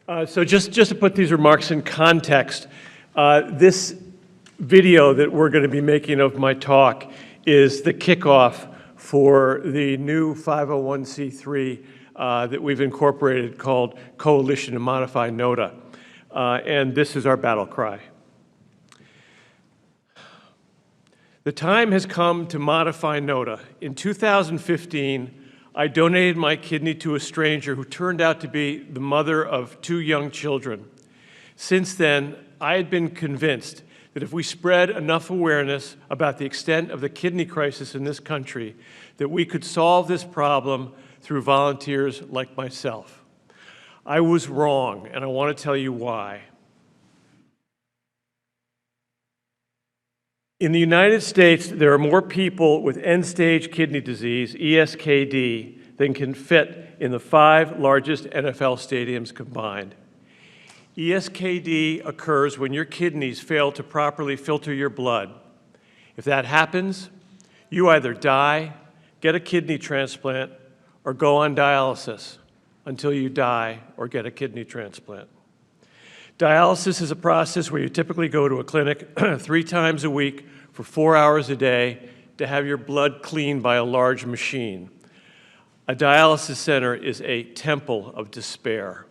So just to put these remarks in context, this video that we're going to be making of my talk is the kickoff for the new 501c3 that we've incorporated called Coalition to Modify NOTA. And this is our battle cry. The time has come to modify NOTA. In 2015, I donated my kidney to a stranger who turned out to be the mother of 2 young children. Since then, I had been convinced that if we spread enough awareness about the extent of the kidney crisis in this country, that we could solve this problem through volunteers like myself. I was wrong, and I want to tell you why. In the United States, there are more people with end-stage kidney disease, ESKD, than can fit in the 5 largest NFL stadiums combined. ESKD occurs when your kidneys fail to properly filter your blood. If that happens, you either die, get a kidney transplant, or go on dialysis until you die or get a kidney transplant. Dialysis is a process where you typically go to a clinic 3 times a week for 4 hours a day to have your blood cleaned by a large machine. A dialysis center is a temple of despair.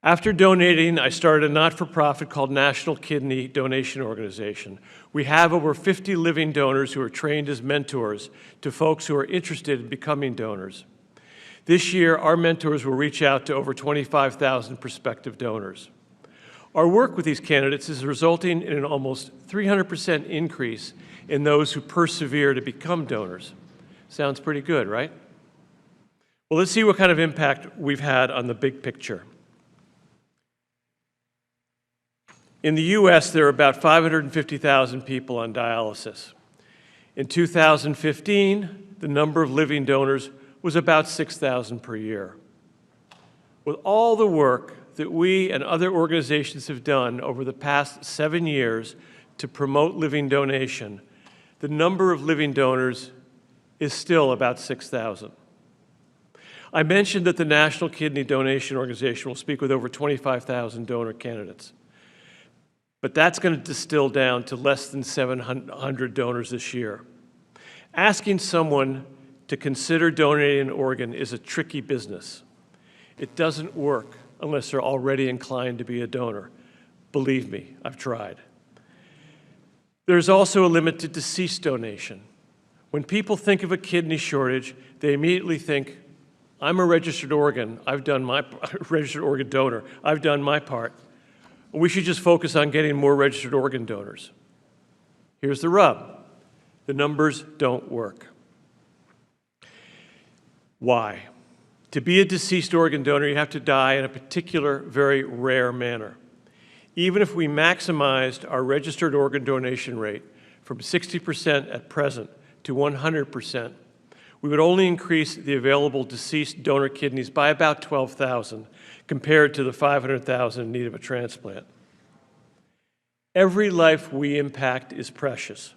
After donating, I started a not-for-profit called National Kidney Donation Organization. We have over 50 living donors who are trained as mentors to folks who are interested in becoming donors. This year, our mentors will reach out to over 25,000 prospective donors. Our work with these candidates is resulting in an almost 300% increase in those who persevere to become donors. Sounds pretty good, right? Well, let's see what kind of impact we've had on the big picture. In the U.S., there are about 550,000 people on dialysis. In 2015, the number of living donors was about 6,000 per year. With all the work that we and other organizations have done over the past 7 years to promote living donation, the number of living donors is still about 6,000. I mentioned that the National Kidney Donation Organization will speak with over 25,000 donor candidates. But that's going to distill down to less than 700 donors this year. Asking someone to consider donating an organ is a tricky business. It doesn't work unless they're already inclined to be a donor. Believe me, I've tried. There's also a limit to deceased donation. When people think of a kidney shortage, they immediately think, I'm a registered organ, registered organ donor, I've done my part. We should just focus on getting more registered organ donors. Here's the rub. The numbers don't work. Why? To be a deceased organ donor, you have to die in a particular, very rare manner. Even if we maximized our registered organ donation rate from 60% at present to 100%, we would only increase the available deceased donor kidneys by about 12,000 compared to the 500,000 in need of a transplant. Every life we impact is precious,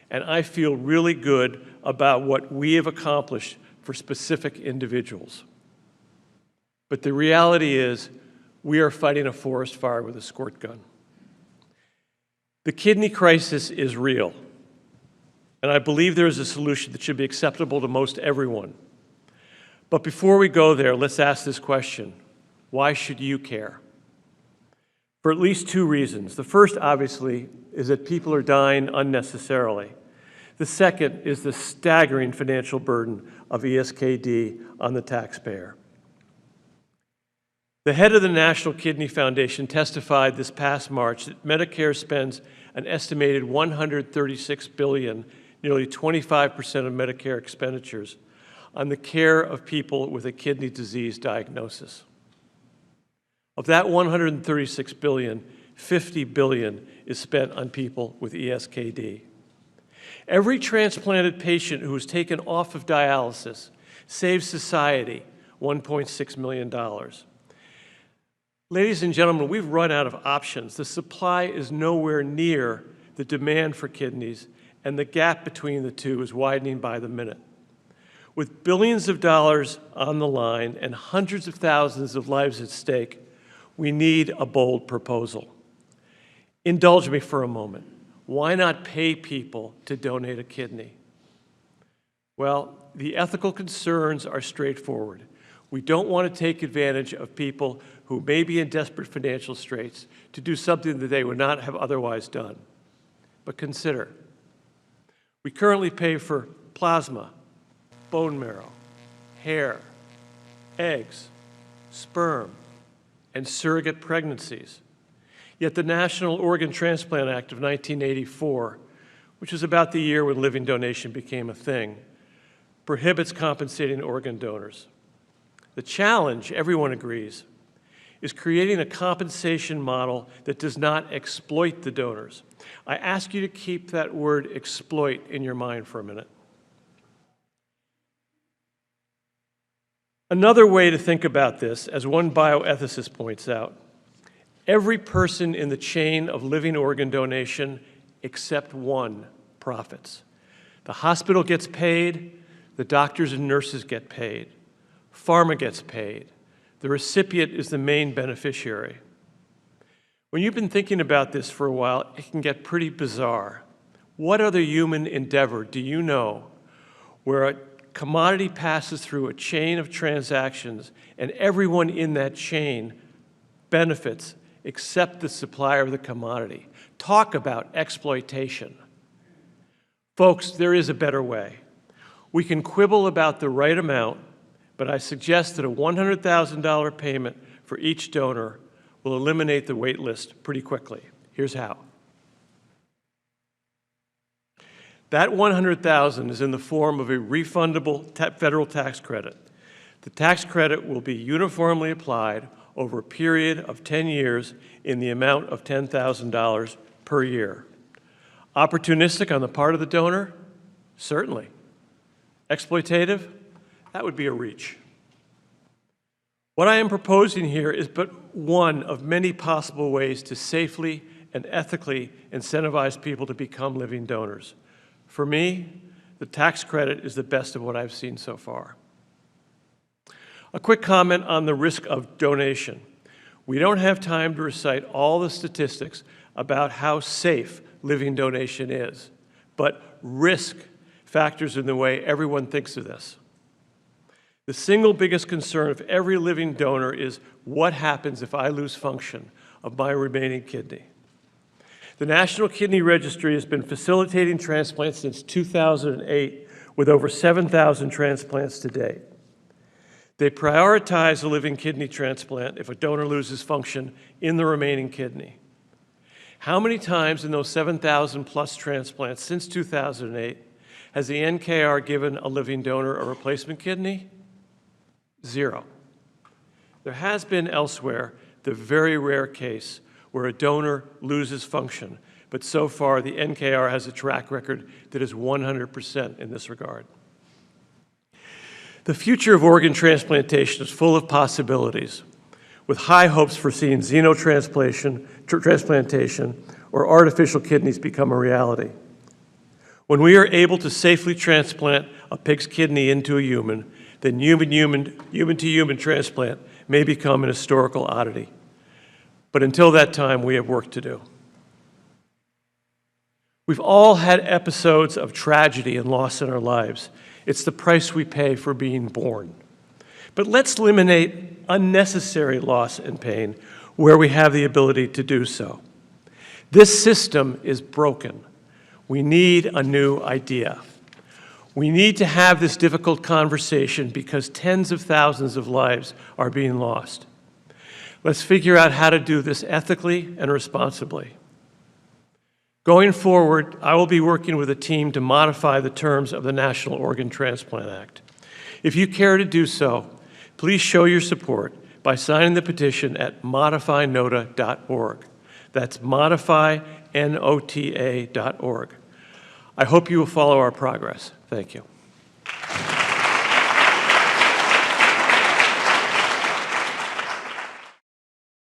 and I feel really good about what we have accomplished for specific individuals. But the reality is, we are fighting a forest fire with a squirt gun. The kidney crisis is real, and I believe there is a solution that should be acceptable to most everyone. But before we go there, let's ask this question. Why should you care? For at least 2 reasons. The first, obviously, is that people are dying unnecessarily. The second is the staggering financial burden of ESKD on the taxpayer. The head of the National Kidney Foundation testified this past March that Medicare spends an estimated $136 billion, nearly 25% of Medicare expenditures, on the care of people with a kidney disease diagnosis. Of that $136 billion, $50 billion is spent on people with ESKD. Every transplanted patient who is taken off of dialysis saves society $1.6 million. Ladies and gentlemen, we've run out of options. The supply is nowhere near the demand for kidneys, and the gap between the two is widening by the minute. With billions of dollars on the line and hundreds of thousands of lives at stake, We need a bold proposal. Indulge me for a moment. Why not pay people to donate a kidney? Well, the ethical concerns are straightforward. We don't want to take advantage of people who may be in desperate financial straits to do something that they would not have otherwise done. But consider, we currently pay for plasma, bone marrow, hair, eggs, sperm, and surrogate pregnancies. Yet the National Organ Transplant Act of 1984, which was about the year when living donation became a thing, prohibits compensating organ donors. The challenge, everyone agrees, is creating a compensation model that does not exploit the donors. I ask you to keep that word exploit in your mind for a minute. Another way to think about this, as one bioethicist points out, every person in the chain of living organ donation except one profits. The hospital gets paid, the doctors and nurses get paid, pharma gets paid, the recipient is the main beneficiary. When you've been thinking about this for a while, it can get pretty bizarre. What other human endeavor do you know where a commodity passes through a chain of transactions and everyone in that chain benefits except the supplier of the commodity? Talk about exploitation. Folks, there is a better way. We can quibble about the right amount, but I suggest that a $100,000 payment for each donor will eliminate the wait list pretty quickly. Here's how. That $100,000 is in the form of a refundable federal tax credit. The tax credit will be uniformly applied over a period of 10 years in the amount of $10,000 per year. Opportunistic on the part of the donor? Certainly. Exploitative? That would be a reach. What I am proposing here is but one of many possible ways to safely and ethically incentivize people to become living donors. For me, the tax credit is the best of what I've seen so far. A quick comment on the risk of donation. We don't have time to recite all the statistics about how safe living donation is, but risk factors in the way everyone thinks of this. The single biggest concern of every living donor is what happens if I lose function of my remaining kidney. The National Kidney Registry has been facilitating transplants since 2008 with over 7,000 transplants to date. They prioritize a living kidney transplant if a donor loses function in the remaining kidney. How many times in those 7,000 plus transplants since 2008 has the NKR given a living donor a replacement kidney? 0. There has been elsewhere the very rare case where a donor loses function, but so far the NKR has a track record that is 100% in this regard. The future of organ transplantation is full of possibilities, with high hopes for seeing xenotransplantation or artificial kidneys become a reality. When we are able to safely transplant a pig's kidney into a human, then human-to-human transplant may become an historical oddity. But until that time, we have work to do. We've all had episodes of tragedy and loss in our lives. It's the price we pay for being born. But let's eliminate unnecessary loss and pain where we have the ability to do so. This system is broken. We need a new idea. We need to have this difficult conversation because tens of thousands of lives are being lost. Let's figure out how to do this ethically and responsibly. Going forward, I will be working with a team to modify the terms of the National Organ Transplant Act. If you care to do so, please show your support by signing the petition at modifynota.org. That's modifynota.org. I hope you will follow our progress. Thank you.